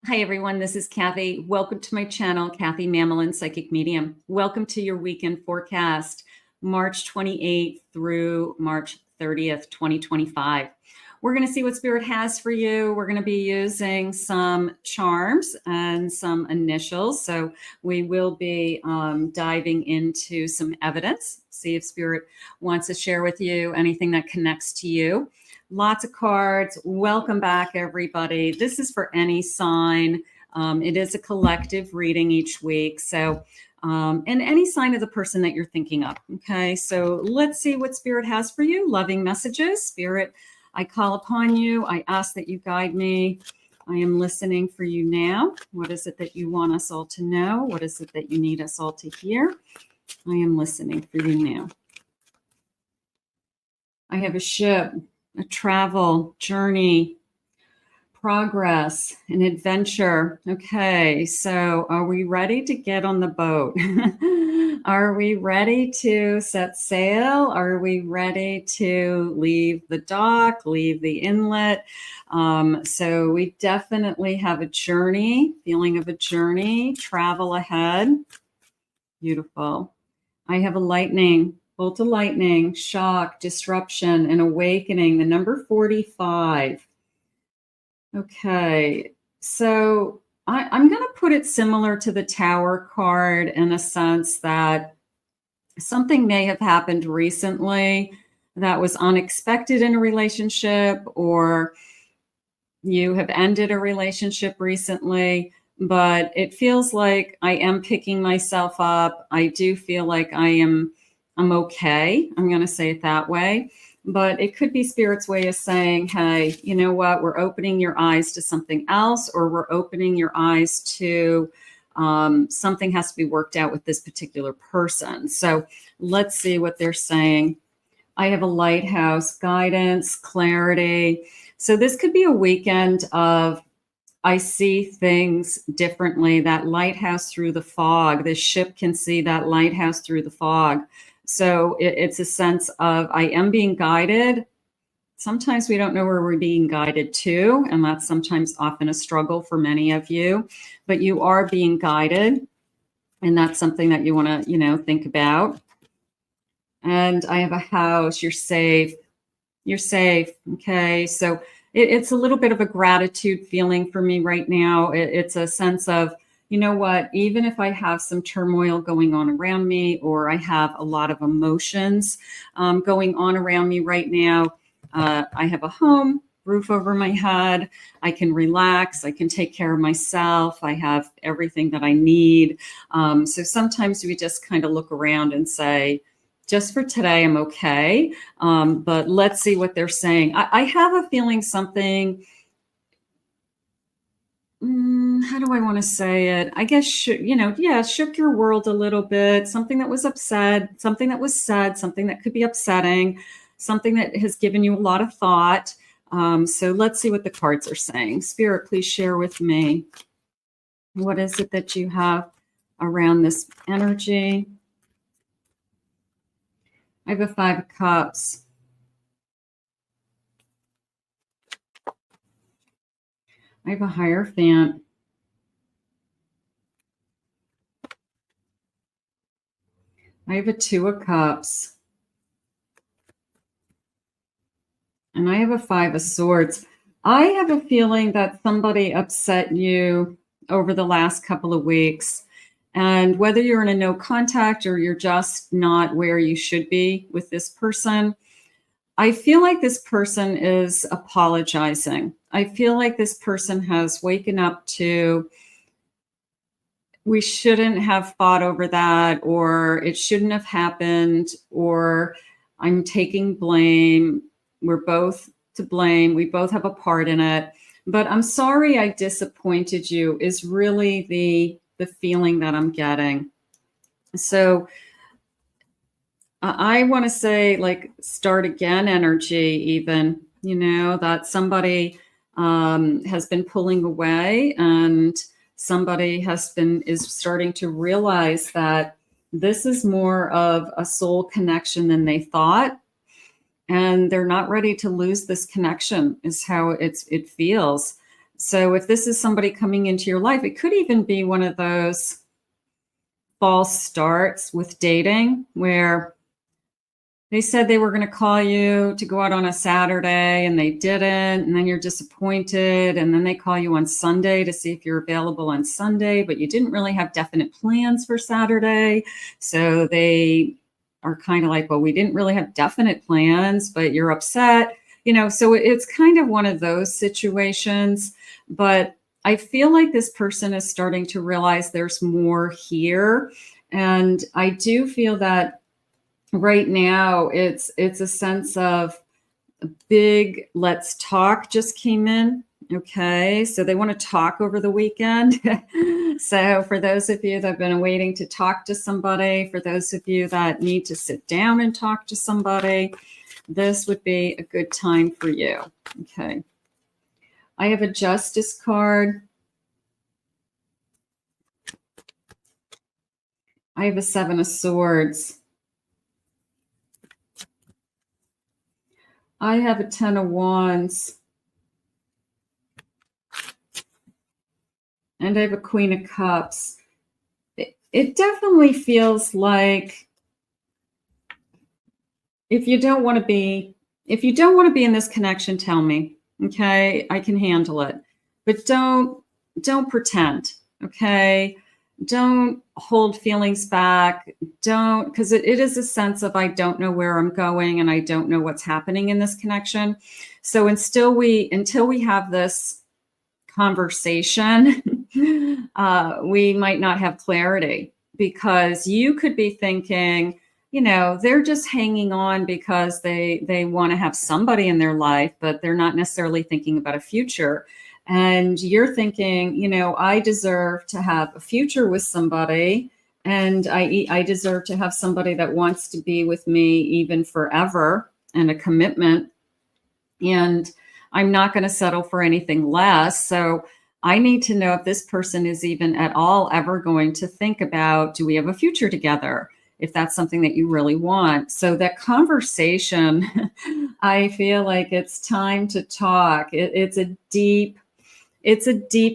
Hi, everyone. This is Kathy. Welcome to my channel, Kathy Mamolen, Psychic Medium. Welcome to your weekend forecast, March 28th through March 30th, 2025. We're going to see what Spirit has for you. We're going to be using some charms and some initials. So we will be diving into some evidence, see if Spirit wants to share with you anything that connects to you. Lots of cards. Welcome back, everybody. This is for any sign. It is a collective reading each week. So, and any sign of the person that you're thinking of. Okay, so let's see what Spirit has for you. Loving messages. Spirit, I call upon you. I ask that you guide me. I am listening for you now. What is it that you want us all to know? What is it that you need us all to hear? I am listening for you now. I have a ship, a travel, journey, progress, an adventure. Okay, so are we ready to get on the boat? Are we ready to set sail? Are we ready to leave the dock, leave the inlet? So we definitely have a journey, feeling of a journey, travel ahead. Beautiful. I have a lightning. Bolt of lightning, shock, disruption, and awakening, the number 45. Okay, so I'm going to put it similar to the Tower card in a sense that something may have happened recently that was unexpected in a relationship, or you have ended a relationship recently, but it feels like I am picking myself up. I do feel like I'm okay. I'm going to say it that way. But it could be Spirit's way of saying, hey, you know what? We're opening your eyes to something else, or we're opening your eyes to something has to be worked out with this particular person. So let's see what they're saying. I have a lighthouse, guidance, clarity. So this could be a weekend of I see things differently. That lighthouse through the fog. This ship can see that lighthouse through the fog. So it's a sense of I am being guided. Sometimes we don't know where we're being guided to, and that's sometimes often a struggle for many of you, but you are being guided, and that's something that you want to, think about. And I have a house. You're safe. You're safe. Okay. So it's a little bit of a gratitude feeling for me right now. It's a sense of, you know what, even if I have some turmoil going on around me, or I have a lot of emotions going on around me right now, I have a home, roof over my head. I can relax. I can take care of myself. I have everything that I need. So sometimes we just kind of look around and say, just for today, I'm okay. But let's see what they're saying. I have a feeling something, how do I want to say it? I guess, shook your world a little bit. Something that was upset, something that was said, something that could be upsetting, something that has given you a lot of thought. So let's see what the cards are saying. Spirit, please share with me. What is it that you have around this energy? I have a 5 of Cups. I have a Hierophant. I have a 2 of Cups. And I have a 5 of Swords. I have a feeling that somebody upset you over the last couple of weeks. And whether you're in a no contact or you're just not where you should be with this person, I feel like this person is apologizing. I feel like this person has waken up to, we shouldn't have fought over that, or it shouldn't have happened, or I'm taking blame. We're both to blame. We both have a part in it. But I'm sorry I disappointed you is really the feeling that I'm getting. So I want to say like start again energy, even, that somebody has been pulling away, and somebody is starting to realize that this is more of a soul connection than they thought. And they're not ready to lose this connection is how it feels. So if this is somebody coming into your life, it could even be one of those false starts with dating where they said they were going to call you to go out on a Saturday and they didn't, and then you're disappointed, and then they call you on Sunday to see if you're available on Sunday, but you didn't really have definite plans for Saturday. So they are kind of like, well, we didn't really have definite plans, but you're upset, you know, so it's kind of one of those situations. But I feel like this person is starting to realize there's more here. And I do feel that right now it's a sense of a big let's talk just came in. Okay, so they want to talk over the weekend. So for those of you that have been waiting to talk to somebody, for those of you that need to sit down and talk to somebody, this would be a good time for you. Okay, I have a Justice card. I have a Seven of Swords. I have a Ten of Wands. And I have a Queen of Cups. It definitely feels like if you don't want to be in this connection, tell me. Okay, I can handle it. But don't pretend. Okay. Don't hold feelings back. Because it is a sense of I don't know where I'm going and I don't know what's happening in this connection. So until we have this conversation, we might not have clarity, because you could be thinking, you know, they're just hanging on because they want to have somebody in their life, but they're not necessarily thinking about a future. And you're thinking, you know, I deserve to have a future with somebody, and I deserve to have somebody that wants to be with me even forever, and a commitment. And I'm not going to settle for anything less. So I need to know if this person is even at all ever going to think about, do we have a future together? If that's something that you really want. So that conversation, I feel like it's time to talk. It's a deep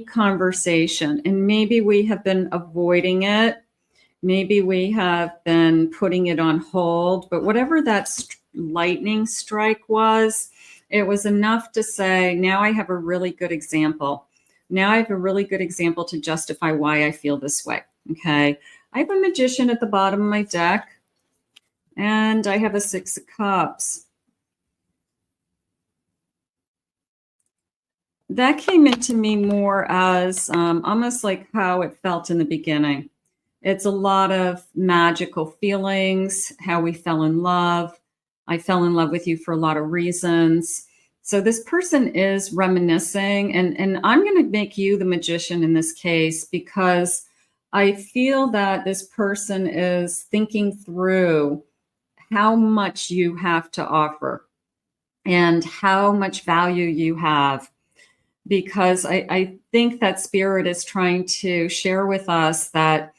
conversation, and maybe we have been avoiding it. Maybe we have been putting it on hold, but whatever that lightning strike was, it was enough to say, now I have a really good example. Now I have a really good example to justify why I feel this way. Okay. I have a Magician at the bottom of my deck, and I have a Six of Cups. That came into me more as almost like how it felt in the beginning. It's a lot of magical feelings, how we fell in love. I fell in love with you for a lot of reasons. So this person is reminiscing, and I'm going to make you the Magician in this case, because I feel that this person is thinking through how much you have to offer and how much value you have. Because I think that Spirit is trying to share with us that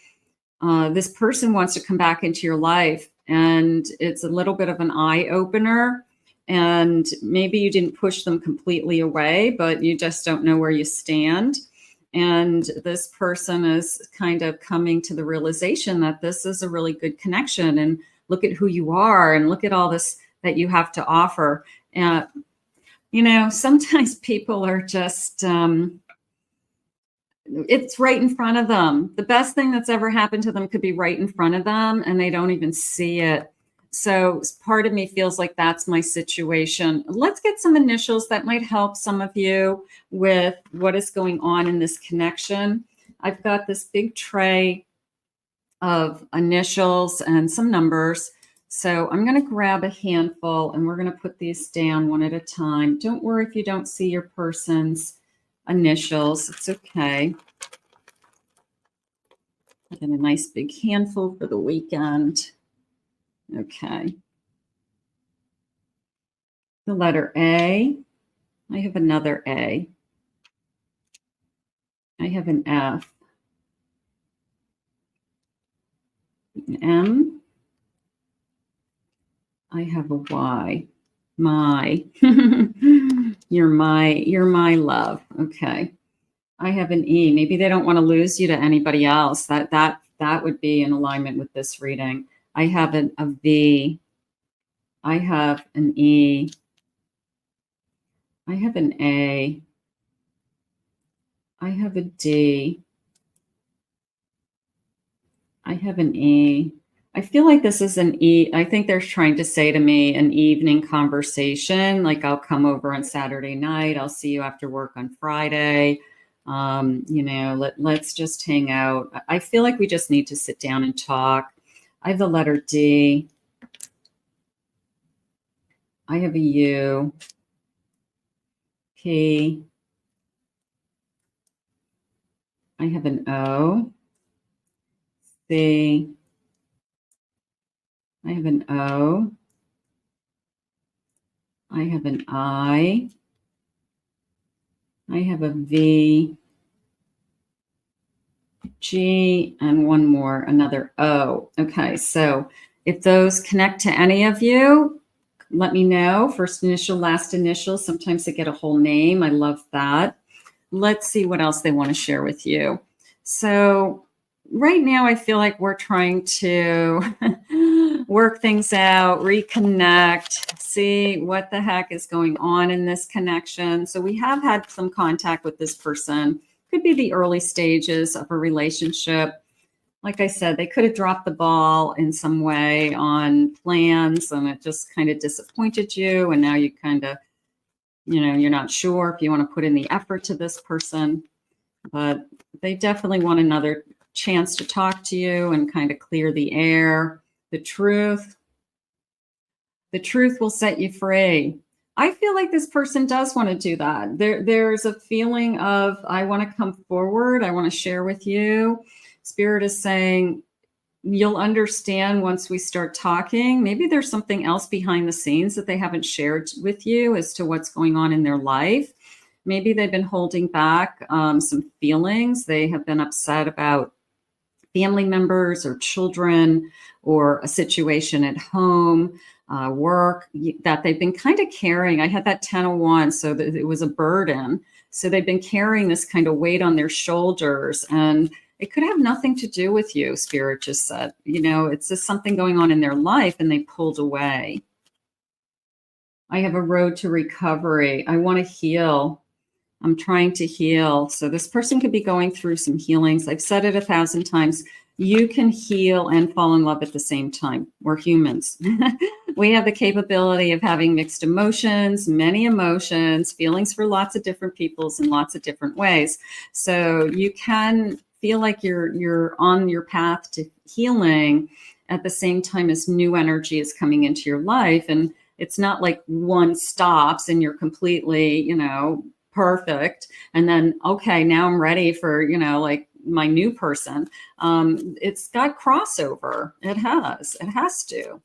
this person wants to come back into your life, and it's a little bit of an eye opener. And maybe you didn't push them completely away, but you just don't know where you stand. And this person is kind of coming to the realization that this is a really good connection, and look at who you are, and look at all this that you have to offer. And you know, sometimes people are just, it's right in front of them. The best thing that's ever happened to them could be right in front of them, and they don't even see it. So part of me feels like that's my situation. Let's get some initials that might help some of you with what is going on in this connection. I've got this big tray of initials and some numbers. So I'm going to grab a handful, and we're going to put these down one at a time. Don't worry if you don't see your person's initials. It's okay. I get a nice big handful for the weekend. Okay. The letter A. I have another A. I have an F. An M. I have a Y. My. You're my love. Okay. I have an E. Maybe they don't want to lose you to anybody else. That would be in alignment with this reading. I have a V. I have an E. I have an A. I have a D. I have an E. I feel like this is an E. I think they're trying to say to me an evening conversation. Like, I'll come over on Saturday night. I'll see you after work on Friday. You know, let's just hang out. I feel like we just need to sit down and talk. I have the letter D. I have a U. P. I have an O. C. I have an O. I have an I. I have a V, G, and one more, another O. Okay, so if those connect to any of you, let me know. First initial, last initial. Sometimes they get a whole name. I love that. Let's see what else they want to share with you. So right now, I feel like we're trying to work things out, reconnect, see what the heck is going on in this connection. So we have had some contact with this person. Could be the early stages of a relationship. Like I said, they could have dropped the ball in some way on plans, and it just kind of disappointed you. And now you kind of, you know, you're not sure if you want to put in the effort to this person, but they definitely want another chance to talk to you and kind of clear the air. The truth will set you free. I feel like this person does want to do that. There's a feeling of, I want to come forward. I want to share with you. Spirit is saying, you'll understand once we start talking. Maybe there's something else behind the scenes that they haven't shared with you as to what's going on in their life. Maybe they've been holding back some feelings. They have been upset about family members or children or a situation at home, work, that they've been kind of carrying. I had that 10 of Wands, so that it was a burden. So they've been carrying this kind of weight on their shoulders, and it could have nothing to do with you, Spirit just said. You know, it's just something going on in their life, and they pulled away. I have a road to recovery. I want to heal. I'm trying to heal. So this person could be going through some healings. I've said it 1,000 times. You can heal and fall in love at the same time. We're humans. We have the capability of having mixed emotions, many emotions, feelings for lots of different peoples in lots of different ways. So you can feel like you're on your path to healing at the same time as new energy is coming into your life. And it's not like one stops and you're completely, you know, perfect. And then, okay, now I'm ready for, you know, like my new person. It's got crossover. It has to.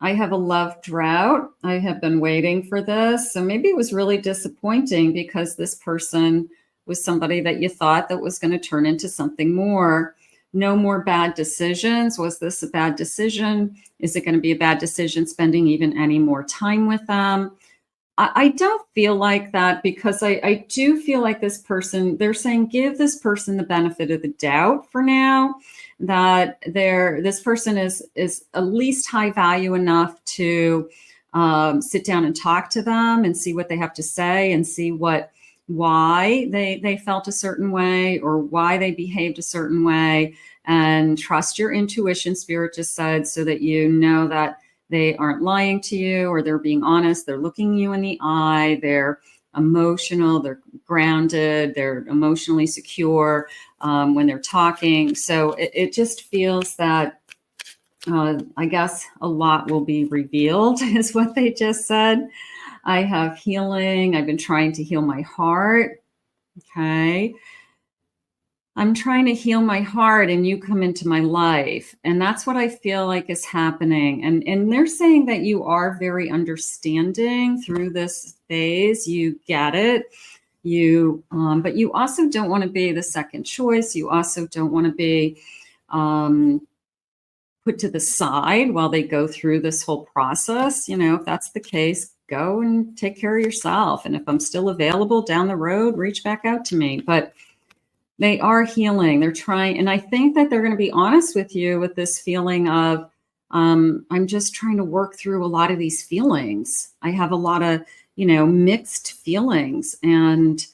I have a love drought. I have been waiting for this. So maybe it was really disappointing because this person was somebody that you thought that was going to turn into something more. No more bad decisions. Was this a bad decision? Is it going to be a bad decision spending even any more time with them? I don't feel like that, because I do feel like this person, they're saying give this person the benefit of the doubt for now, that this person is at least high value enough to sit down and talk to them and see what they have to say and see why they felt a certain way or why they behaved a certain way, and trust your intuition, Spirit just said, so that you know that they aren't lying to you, or they're being honest. They're looking you in the eye. They're emotional. They're grounded. They're emotionally secure when they're talking. So it just feels that, I guess, a lot will be revealed is what they just said. I have healing. I've been trying to heal my heart. Okay. I'm trying to heal my heart and you come into my life. And that's what I feel like is happening. And they're saying that you are very understanding through this phase. You get it. But you also don't want to be the second choice. You also don't want to be put to the side while they go through this whole process. You know, if that's the case, go and take care of yourself. And if I'm still available down the road, reach back out to me. But they are healing. They're trying. And I think that they're going to be honest with you with this feeling of, I'm just trying to work through a lot of these feelings. I have a lot of, mixed feelings, and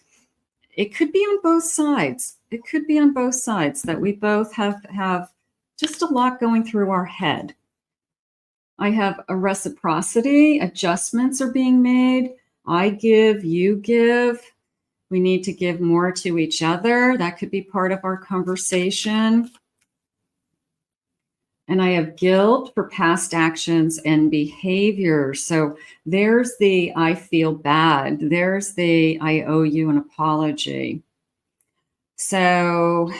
it could be on both sides. It could be on both sides that we both have just a lot going through our head. I have a reciprocity. Adjustments are being made. I give, you give. We need to give more to each other. That could be part of our conversation. And I have guilt for past actions and behaviors. So there's the I feel bad. There's the I owe you an apology. So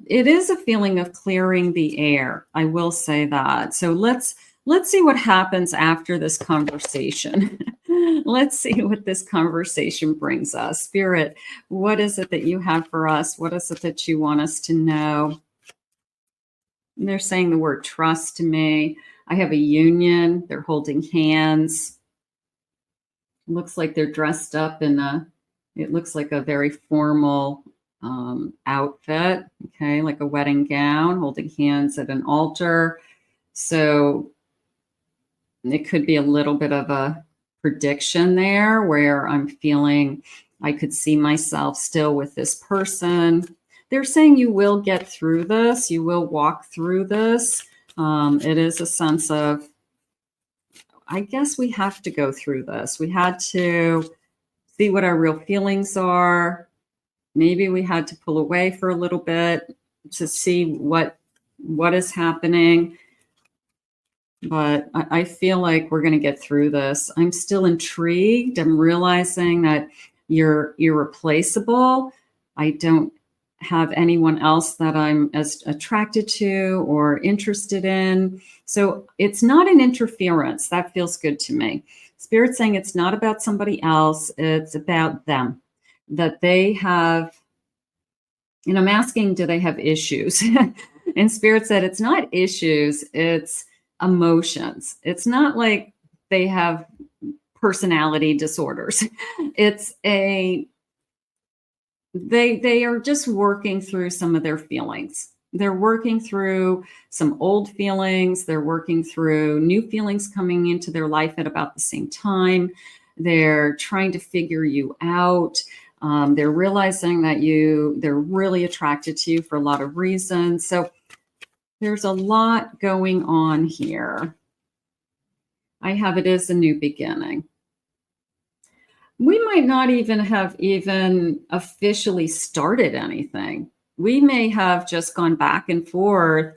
it is a feeling of clearing the air. I will say that. So let's see what happens after this conversation. Let's see what this conversation brings us. Spirit, what is it that you have for us? What is it that you want us to know? They're saying the word trust to me. I have a union. They're holding hands. Looks like they're dressed up in it looks like a very formal outfit. Okay, like a wedding gown, holding hands at an altar. So it could be a little bit of a prediction there where I'm feeling I could see myself still with this person. They're saying you will get through this. You will walk through this. It is a sense of, I guess we have to go through this. We had to see what our real feelings are. Maybe we had to pull away for a little bit to see what is happening. But I feel like we're going to get through this. I'm still intrigued. I'm realizing that you're irreplaceable. I don't have anyone else that I'm as attracted to or interested in. So it's not an interference. That feels good to me. Spirit's saying it's not about somebody else. It's about them, that they have, and I'm asking, do they have issues? And Spirit said, it's not issues, it's emotions. It's not like they have personality disorders. It's they are just working through some of their feelings. They're working through some old feelings. They're working through new feelings coming into their life at about the same time. They're trying to figure you out. They're realizing that they're really attracted to you for a lot of reasons. So there's a lot going on here. I have it as a new beginning. We might not even have officially started anything. We may have just gone back and forth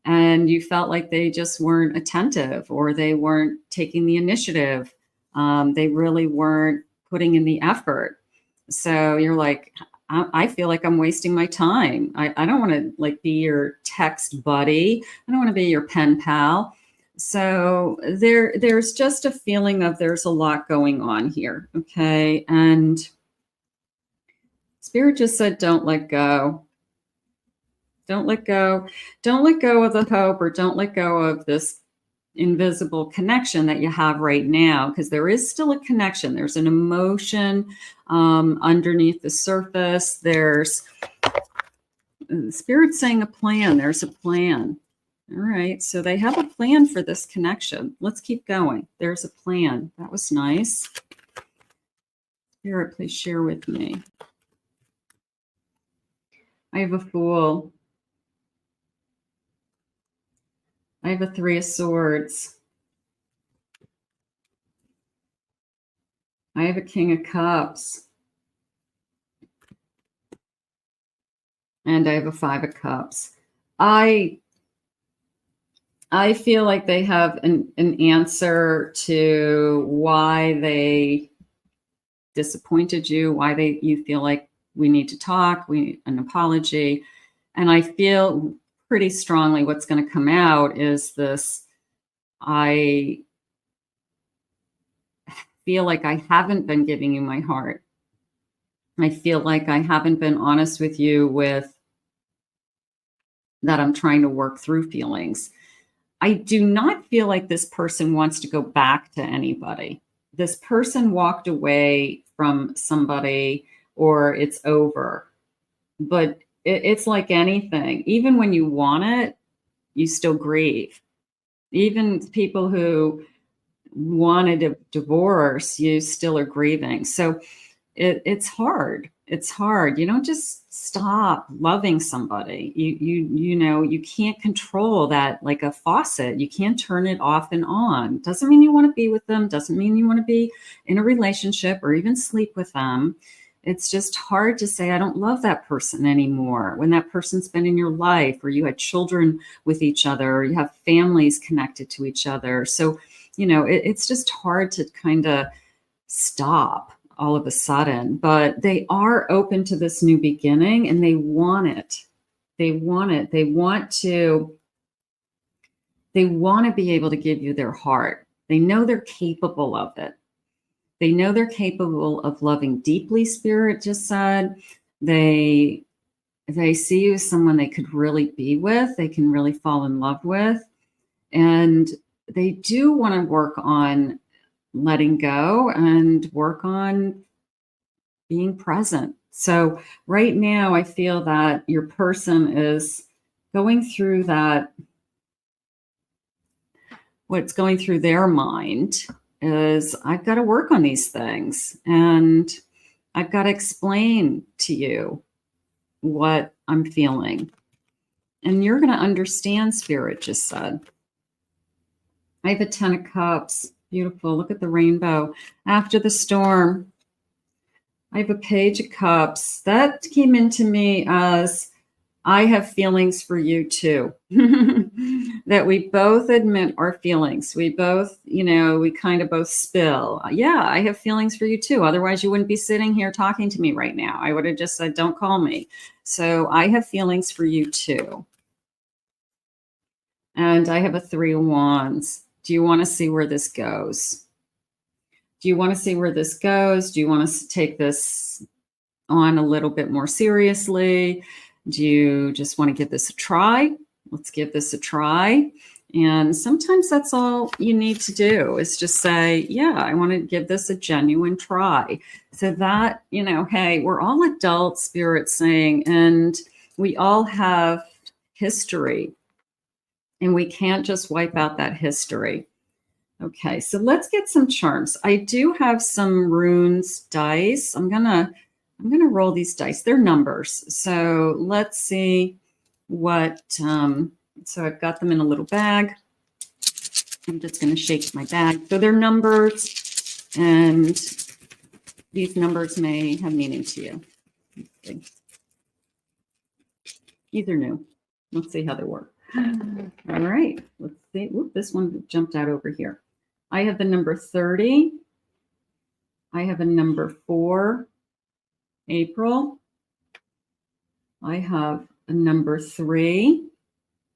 and you felt like they just weren't attentive or they weren't taking the initiative. They really weren't putting in the effort. So you're like, I feel like I'm wasting my time. I don't want to be your text buddy. I don't want to be your pen pal. So there's just a feeling of there's a lot going on here. Okay. And Spirit just said, don't let go. Don't let go. Don't let go of the hope, or don't let go of this invisible connection that you have right now, because there is still a connection. There's an emotion underneath the surface. There's Spirit saying a plan. There's a plan. All right, so they have a plan for this connection. Let's keep going. There's a plan. That was nice. Spirit, please share with me. I have a Fool. I have a Three of Swords. I have a King of Cups. And I have a Five of Cups. I feel like they have an answer to why they disappointed you, why you feel like we need to talk, we need an apology. And I feel pretty strongly what's going to come out is this, I feel like I haven't been giving you my heart. I feel like I haven't been honest with you with that I'm trying to work through feelings. I do not feel like this person wants to go back to anybody. this person walked away from somebody or it's over. But it's like anything. Even when you want it, you still grieve. Even people who wanted a divorce, you still are grieving. So it's hard. It's hard. You don't just stop loving somebody. You know, you can't control that like a faucet. You can't turn it off and on. Doesn't mean you want to be with them. Doesn't mean you want to be in a relationship or even sleep with them. It's just hard to say, I don't love that person anymore when that person's been in your life, or you had children with each other, or you have families connected to each other. So, you know, it's just hard to kind of stop all of a sudden, but they are open to this new beginning and they want it. They want it. They want to be able to give you their heart. They know they're capable of it. They know they're capable of loving deeply, Spirit just said. They see you as someone they could really be with, they can really fall in love with. And they do want to work on letting go and work on being present. So right now, I feel that your person is going through that. What's going through their mind is, I've got to work on these things and I've got to explain to you what I'm feeling. And you're going to understand, Spirit just said. I have a 10 of Cups. Beautiful. Look at the rainbow. After the storm, I have a Page of Cups. That came into me as, I have feelings for you too. That we both admit our feelings. We both, you know, we kind of both spill. Yeah, I have feelings for you too. Otherwise, you wouldn't be sitting here talking to me right now. I would have just said, don't call me. So I have feelings for you too. And I have a 3 of Wands. Do you want to see where this goes? Do you want to see where this goes? Do you want to take this on a little bit more seriously? Do you just want to give this a try? Let's give this a try. And sometimes that's all you need to do, is just say, yeah, I want to give this a genuine try. So that, you know, hey, we're all adults, Spirit saying, and we all have history. And we can't just wipe out that history. Okay, so let's get some charms. I do have some runes dice. I'm gonna roll these dice. They're numbers. So let's see what. So I've got them in a little bag. I'm just gonna shake my bag. So they're numbers, and these numbers may have meaning to you. Okay. These are new. Let's see how they work. All right, let's see. Whoop, this one jumped out over here. I have the number 30. I have a number 4, April. I have a number 3,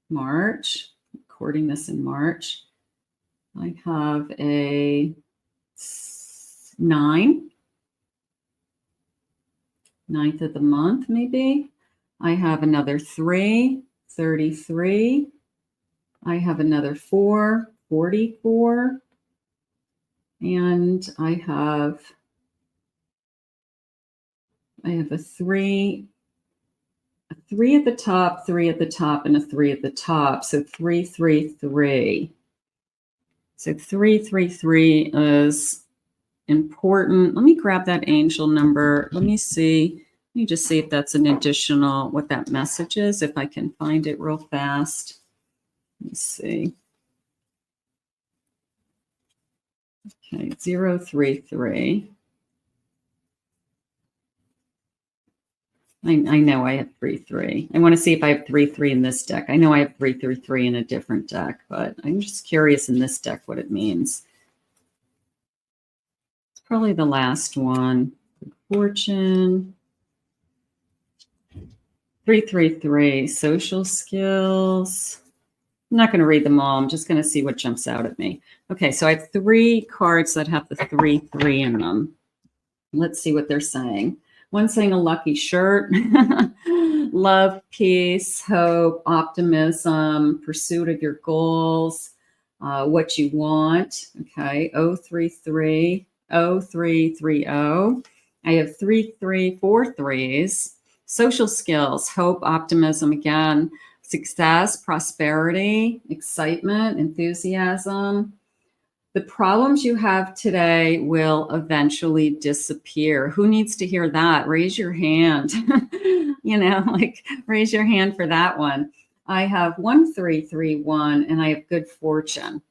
March. Recording this in March. I have a 9, 9th of the month, maybe. I have another 3, 33. I have another 4, 44. And I have a 3 at the top, 3 at the top, and a 3 at the top. So 3, 3, 3. So 3, 3, 3 is important. Let me grab that angel number. Let me see. Let me just see if that's an additional, what that message is, if I can find it real fast. Let's see. Okay, 033. I know I have 33. I want to see if I have 33 in this deck. I know I have 333 in a different deck, but I'm just curious in this deck what it means. It's probably the last one. Fortune. 333. Social skills. I'm not going to read them all. I'm just going to see what jumps out at me. Okay, so I have 3 cards that have the 3, 3 in them. Let's see what they're saying. One saying a lucky shirt, love, peace, hope, optimism, pursuit of your goals, what you want. Okay, 033. 0330. I have 3343s. Social skills, hope, optimism again, success, prosperity, excitement, enthusiasm. The problems you have today will eventually disappear. Who needs to hear that? Raise your hand. Like raise your hand for that one. I have 1331 and I have good fortune.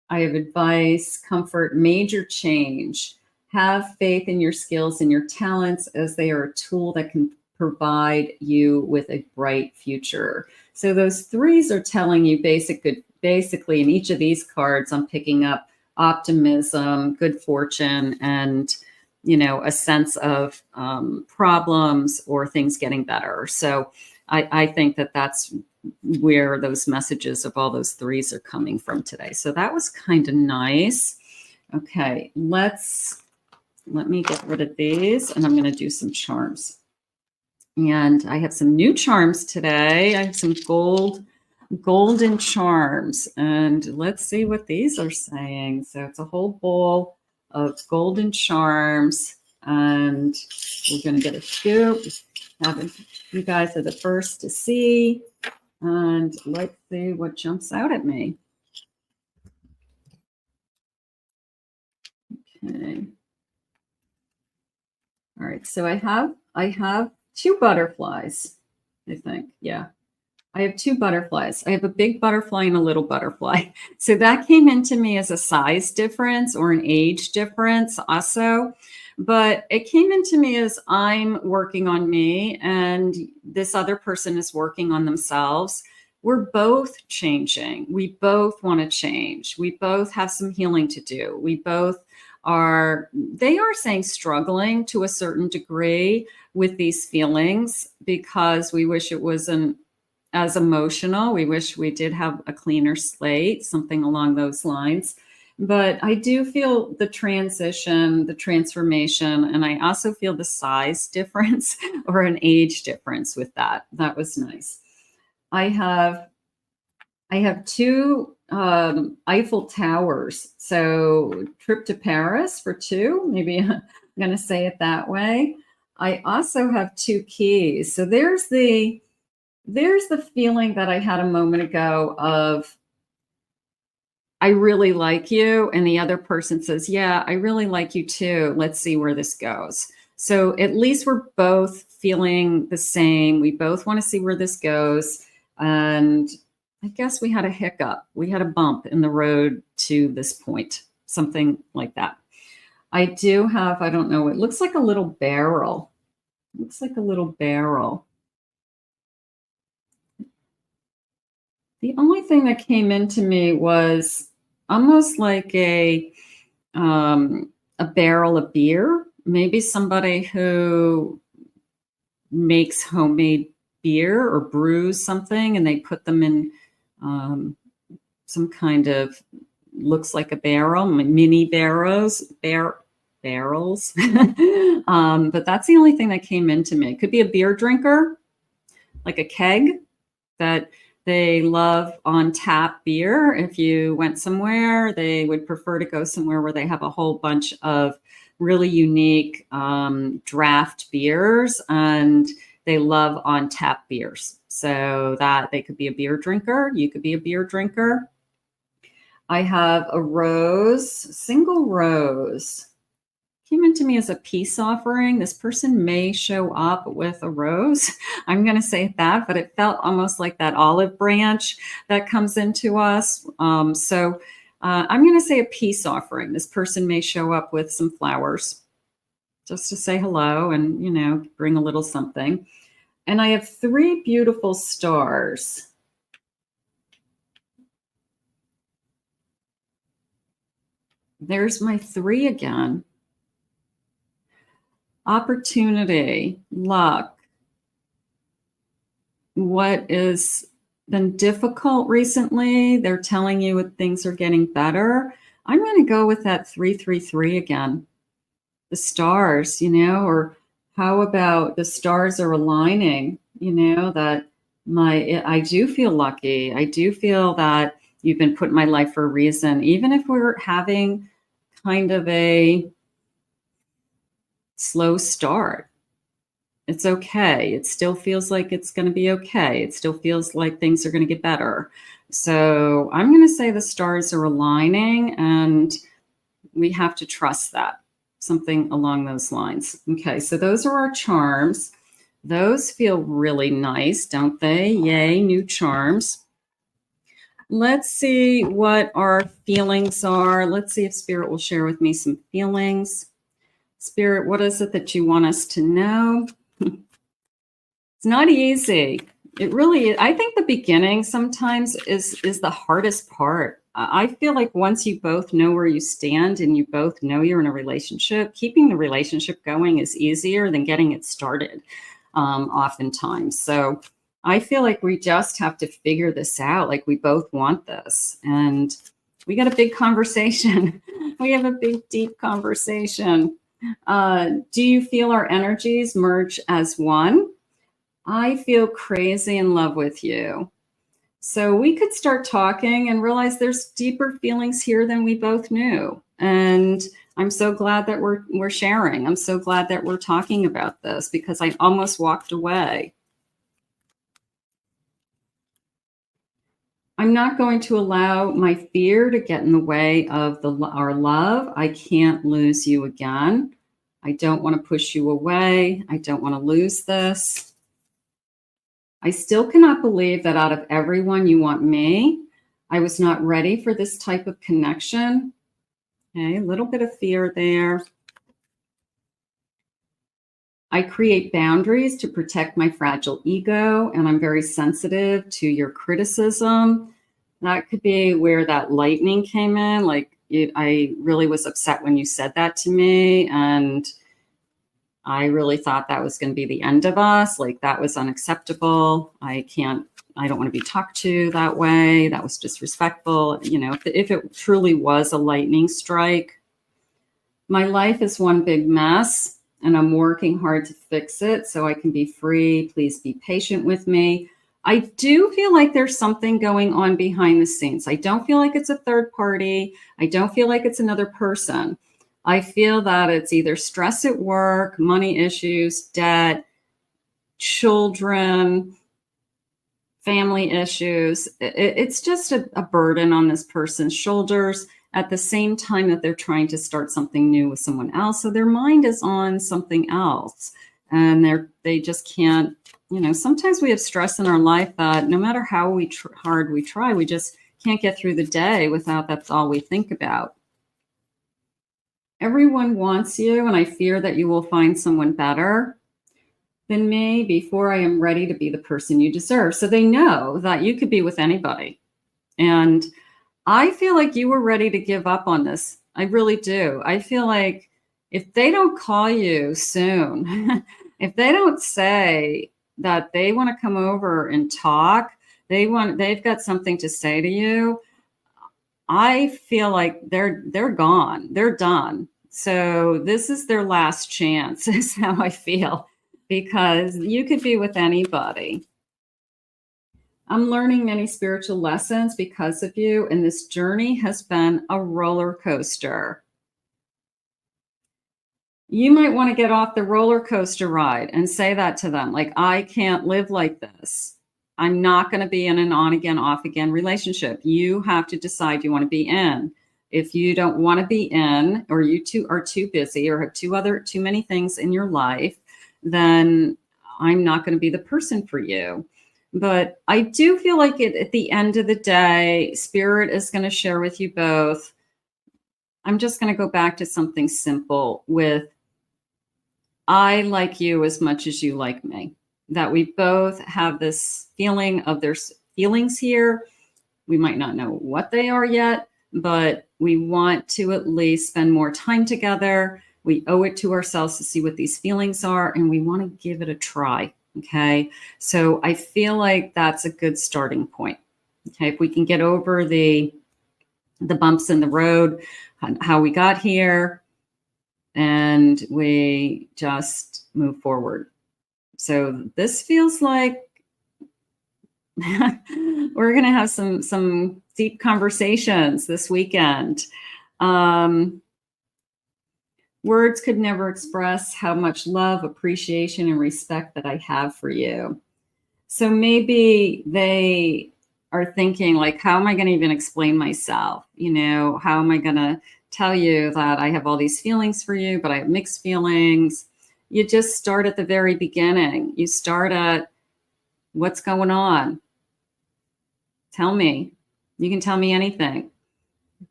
I have advice, comfort, major change. Have faith in your skills and your talents as they are a tool that can provide you with a bright future. So those threes are telling you basically in each of these cards, I'm picking up optimism, good fortune, and a sense of problems or things getting better. So I think that that's where those messages of all those threes are coming from today. So that was kind of nice. Okay, let me get rid of these, and I'm going to do some charms. And I have some new charms today. I have some golden charms, and let's see what these are saying. So it's a whole bowl of golden charms, and we're going to get a scoop. You guys are the first to see, and let's see what jumps out at me. Okay. All right. So I have two butterflies, I think. Yeah. I have two butterflies. I have a big butterfly and a little butterfly. So that came into me as a size difference or an age difference also. But it came into me as I'm working on me and this other person is working on themselves. We're both changing. We both want to change. We both have some healing to do. We both they are saying struggling to a certain degree with these feelings because we wish it wasn't as emotional. We wish we did have a cleaner slate, something along those lines. But I do feel the transition, the transformation, and I also feel the size difference or an age difference with that. That was nice. I have two Eiffel Towers. So trip to Paris for two. Maybe I'm going to say it that way. I also have two keys. So there's the feeling that I had a moment ago of, I really like you. And the other person says, yeah, I really like you too. Let's see where this goes. So at least we're both feeling the same. We both want to see where this goes. And I guess we had a hiccup. We had a bump in the road to this point, something like that. I do have, I don't know, it looks like a little barrel. It looks like a little barrel. The only thing that came into me was almost like a barrel of beer. Maybe somebody who makes homemade beer or brews something and they put them in some kind of, looks like a barrel, mini barrels. But that's the only thing that came into me. It could be a beer drinker, like a keg that they love on tap beer. If you went somewhere, they would prefer to go somewhere where they have a whole bunch of really unique draft beers, and they love on tap beers. So that they could be a beer drinker. You could be a beer drinker. I have a rose, single rose. Came into me as a peace offering. This person may show up with a rose. I'm going to say that, but it felt almost like that olive branch that comes into us. So I'm going to say a peace offering. This person may show up with some flowers just to say hello and, bring a little something. And I have three beautiful stars. There's my three again. Opportunity, luck. What has been difficult recently? They're telling you that things are getting better. I'm going to go with that 333 again. The stars, or how about the stars are aligning, that I do feel lucky. I do feel that you've been put in my life for a reason. Even if we're having kind of a slow start. It's okay. It still feels like it's going to be okay. It still feels like things are going to get better. So I'm going to say the stars are aligning, and we have to trust that. Something along those lines. Okay, so those are our charms. Those feel really nice, don't they? Yay, new charms. Let's see what our feelings are. Let's see if Spirit will share with me some feelings. Spirit, what is it that you want us to know? It's not easy. It really is. I think the beginning sometimes is the hardest part. I feel like once you both know where you stand and you both know you're in a relationship, keeping the relationship going is easier than getting it started, oftentimes. So I feel like we just have to figure this out. Like, we both want this, and we got a big conversation. We have a big, deep conversation. Do you feel our energies merge as one? I feel crazy in love with you. So we could start talking and realize there's deeper feelings here than we both knew. And I'm so glad that we're sharing. I'm so glad that we're talking about this, because I almost walked away. I'm not going to allow my fear to get in the way of our love. I can't lose you again. I don't want to push you away. I don't want to lose this. I still cannot believe that out of everyone you want me. I was not ready for this type of connection. Okay, a little bit of fear there. I create boundaries to protect my fragile ego, and I'm very sensitive to your criticism. That could be where that lightning came in. Like, I really was upset when you said that to me, and I really thought that was going to be the end of us. Like, that was unacceptable. I don't want to be talked to that way. That was disrespectful. You know, if it truly was a lightning strike. My life is one big mess, and I'm working hard to fix it so I can be free. Please be patient with me. I do feel like there's something going on behind the scenes. I don't feel like it's a third party. I don't feel like it's another person. I feel that it's either stress at work, money issues, debt, children, family issues. It's just a burden on this person's shoulders at the same time that they're trying to start something new with someone else. So their mind is on something else, and they just can't, you know, sometimes we have stress in our life that no matter how hard we try, we just can't get through the day without that's all we think about. Everyone wants you, and I fear that you will find someone better than me before I am ready to be the person you deserve. So they know that you could be with anybody. And I feel like you were ready to give up on this. I really do. I feel like if they don't call you soon, if they don't say that they want to come over and talk, they've got something to say to you, I feel like they're gone. They're done. So this is their last chance, is how I feel, because you could be with anybody. I'm learning many spiritual lessons because of you, and this journey has been a roller coaster. You might want to get off the roller coaster ride and say that to them. Like, I can't live like this. I'm not going to be in an on again, off again relationship. You have to decide you want to be in. If you don't want to be in, or you two are too busy or have too many things in your life, then I'm not going to be the person for you. But I do feel like at the end of the day, Spirit is going to share with you both. I'm just going to go back to something simple with, I like you as much as you like me. That we both have this feeling of there's feelings here. We might not know what they are yet, but we want to at least spend more time together. We owe it to ourselves to see what these feelings are, and we want to give it a try. Okay. So I feel like that's a good starting point. Okay. If we can get over the bumps in the road, how we got here, and we just move forward. So this feels like we're going to have some deep conversations this weekend. Words could never express how much love, appreciation, and respect that I have for you. So maybe they are thinking, like, how am I going to even explain myself? You know, how am I going to tell you that I have all these feelings for you, but I have mixed feelings? You just start at the very beginning. You start at what's going on. Tell me. You can tell me anything,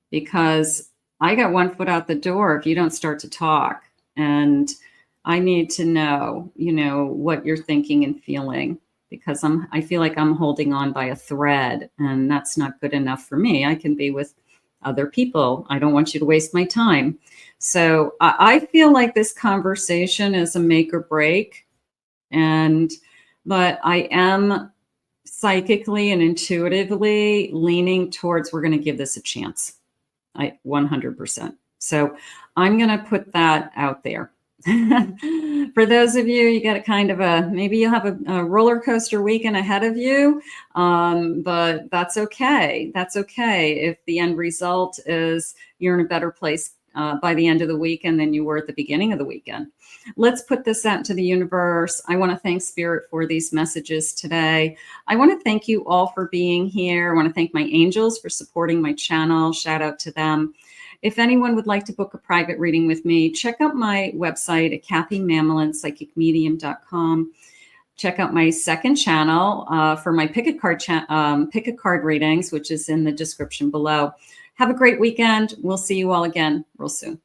because I got one foot out the door if you don't start to talk. And I need to know, you know, what you're thinking and feeling, because I feel like I'm holding on by a thread, and that's not good enough for me. I can be with other people. I don't want you to waste my time. So I feel like this conversation is a make or break. But I am psychically and intuitively leaning towards, we're going to give this a chance. 100%. So I'm going to put that out there. For those of you, you got a kind of maybe you'll have a roller coaster weekend ahead of you, but that's okay. That's okay if the end result is you're in a better place by the end of the weekend than you were at the beginning of the weekend. Let's put this out into the universe. I want to thank Spirit for these messages today. I want to thank you all for being here. I want to thank my angels for supporting my channel. Shout out to them. If anyone would like to book a private reading with me, check out my website at kathymamolin.psychicmedium.com. Check out my second channel for my pick a card readings, which is in the description below. Have a great weekend. We'll see you all again real soon.